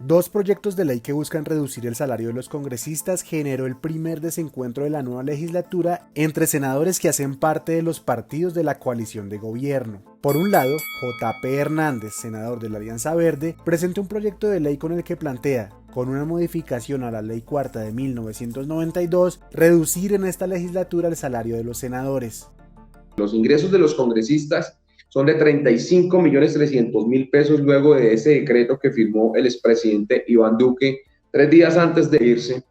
Dos proyectos de ley que buscan reducir el salario de los congresistas generó el primer desencuentro de la nueva legislatura entre senadores que hacen parte de los partidos de la coalición de gobierno. Por un lado, J.P. Hernández, senador de la Alianza Verde, presentó un proyecto de ley con el que plantea, con una modificación a la Ley Cuarta de 1992, reducir en esta legislatura el salario de los senadores. Los ingresos de los congresistas son de 35.300.000 pesos luego de ese decreto que firmó el expresidente Iván Duque 3 días antes de irse.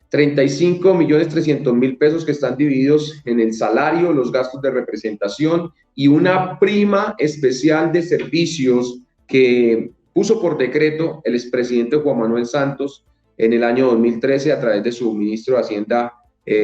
35.300.000 pesos que están divididos en el salario, los gastos de representación y una prima especial de servicios que puso por decreto el expresidente Juan Manuel Santos en el año 2013 a través de su ministro de Hacienda,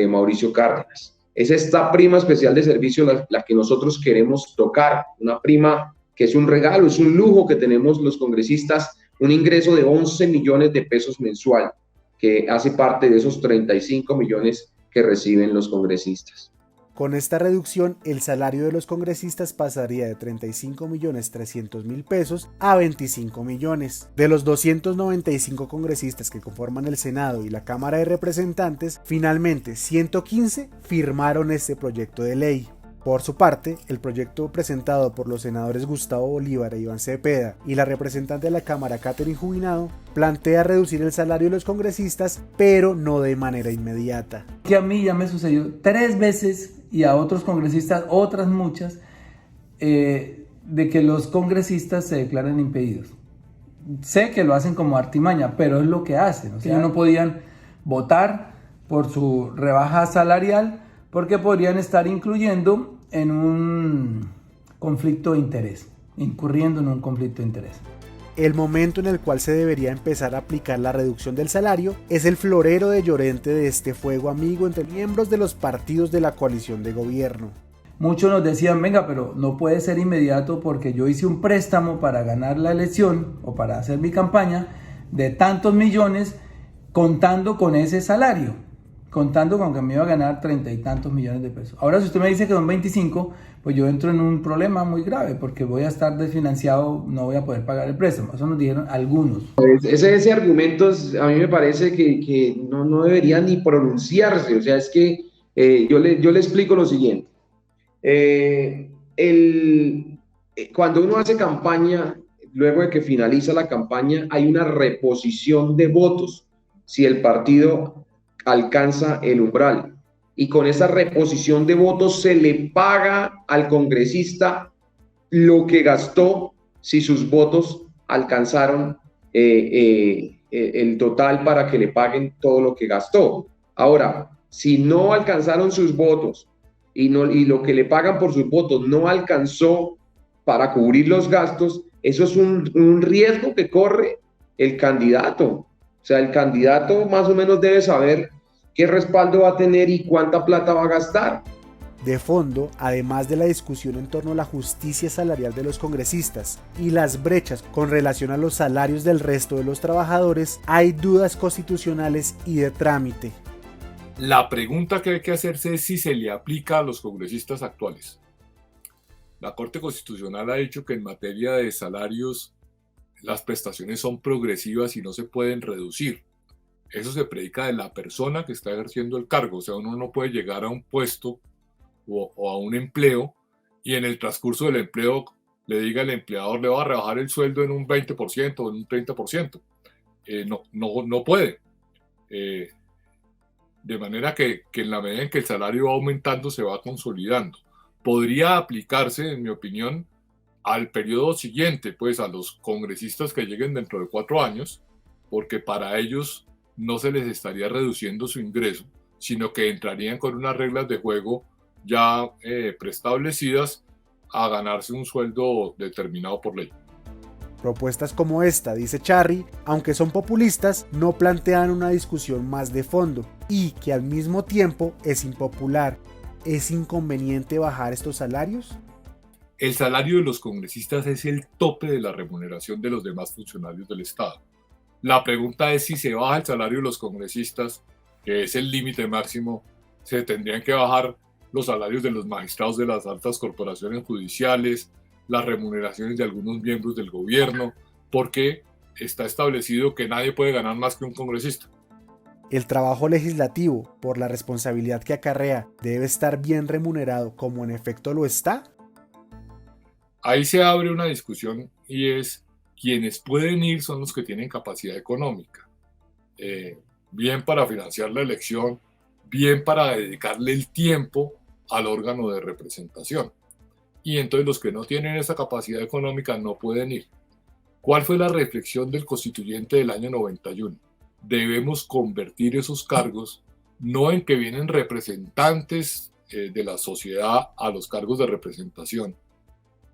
Mauricio Cárdenas. Es esta prima especial de servicio la que nosotros queremos tocar, una prima que es un regalo, es un lujo que tenemos los congresistas, un ingreso de 11 millones de pesos mensual, que hace parte de esos 35 millones que reciben los congresistas. Con esta reducción, el salario de los congresistas pasaría de 35.300.000 pesos a 25 millones. De los 295 congresistas que conforman el Senado y la Cámara de Representantes, finalmente 115 firmaron este proyecto de ley. Por su parte, el proyecto presentado por los senadores Gustavo Bolívar e Iván Cepeda y la representante de la Cámara, Catherine Jubinado, plantea reducir el salario de los congresistas, pero no de manera inmediata. Que a mí ya me sucedió 3 veces y a otros congresistas, otras muchas, de que los congresistas se declaran impedidos. Sé que lo hacen como artimaña, pero es lo que hacen. O sea, ellos no podían votar por su rebaja salarial porque podrían estar incluyendo en un conflicto de interés, incurriendo en un conflicto de interés. El momento en el cual se debería empezar a aplicar la reducción del salario es el florero de Llorente de este fuego amigo entre miembros de los partidos de la coalición de gobierno. Muchos nos decían, venga, pero no puede ser inmediato porque yo hice un préstamo para ganar la elección o para hacer mi campaña de tantos millones contando con ese salario. Contando con que me iba a ganar 30 y tantos millones de pesos. Ahora, si usted me dice que son 25, pues yo entro en un problema muy grave porque voy a estar desfinanciado, no voy a poder pagar el préstamo. Eso nos dijeron algunos. Ese argumento a mí me parece que no debería ni pronunciarse. O sea, es que yo le explico lo siguiente. Cuando uno hace campaña, luego de que finaliza la campaña, hay una reposición de votos. Si el partido alcanza el umbral y con esa reposición de votos se le paga al congresista lo que gastó si sus votos alcanzaron el total para que le paguen todo lo que gastó. Ahora, si no alcanzaron sus votos y lo que le pagan por sus votos no alcanzó para cubrir los gastos, eso es un riesgo que corre el candidato. O sea, el candidato más o menos debe saber qué respaldo va a tener y cuánta plata va a gastar. De fondo, además de la discusión en torno a la justicia salarial de los congresistas y las brechas con relación a los salarios del resto de los trabajadores, hay dudas constitucionales y de trámite. La pregunta que hay que hacerse es si se le aplica a los congresistas actuales. La Corte Constitucional ha dicho que en materia de salarios las prestaciones son progresivas y no se pueden reducir. Eso se predica de la persona que está ejerciendo el cargo. O sea, uno no puede llegar a un puesto o a un empleo y en el transcurso del empleo le diga al empleador le va a rebajar el sueldo en un 20% o en un 30%. No puede. De manera que en la medida en que el salario va aumentando se va consolidando. Podría aplicarse, en mi opinión, al periodo siguiente, pues a los congresistas que lleguen dentro de 4 años, porque para ellos no se les estaría reduciendo su ingreso, sino que entrarían con unas reglas de juego ya preestablecidas a ganarse un sueldo determinado por ley. Propuestas como esta, dice Charri, aunque son populistas, no plantean una discusión más de fondo y que al mismo tiempo es impopular. ¿Es inconveniente bajar estos salarios? El salario de los congresistas es el tope de la remuneración de los demás funcionarios del Estado. La pregunta es si se baja el salario de los congresistas, que es el límite máximo, se tendrían que bajar los salarios de los magistrados de las altas corporaciones judiciales, las remuneraciones de algunos miembros del gobierno, porque está establecido que nadie puede ganar más que un congresista. El trabajo legislativo, por la responsabilidad que acarrea, debe estar bien remunerado, como en efecto lo está. Ahí se abre una discusión y es quienes pueden ir son los que tienen capacidad económica, bien para financiar la elección, bien para dedicarle el tiempo al órgano de representación. Y entonces los que no tienen esa capacidad económica no pueden ir. ¿Cuál fue la reflexión del constituyente del año 91? Debemos convertir esos cargos no en que vienen representantes de la sociedad a los cargos de representación,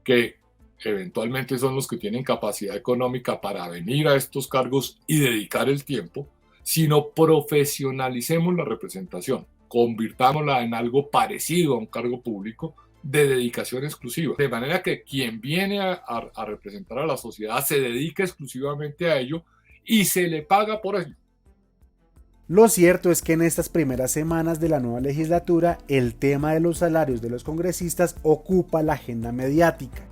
que eventualmente son los que tienen capacidad económica para venir a estos cargos y dedicar el tiempo, sino profesionalicemos la representación, convirtámosla en algo parecido a un cargo público de dedicación exclusiva, de manera que quien viene a representar a la sociedad se dedica exclusivamente a ello y se le paga por ello. Lo cierto es que en estas primeras semanas de la nueva legislatura, el tema de los salarios de los congresistas ocupa la agenda mediática.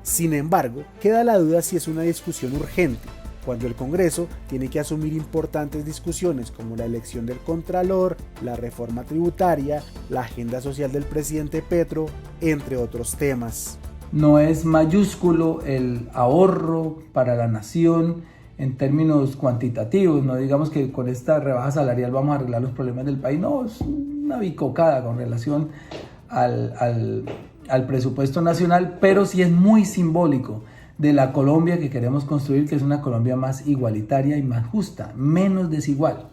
Sin embargo, queda la duda si es una discusión urgente, cuando el Congreso tiene que asumir importantes discusiones como la elección del Contralor, la reforma tributaria, la agenda social del presidente Petro, entre otros temas. No es mayúsculo el ahorro para la nación en términos cuantitativos, no digamos que con esta rebaja salarial vamos a arreglar los problemas del país, no, es una bicocada con relación al presupuesto nacional, pero sí es muy simbólico de la Colombia que queremos construir, que es una Colombia más igualitaria y más justa, menos desigual.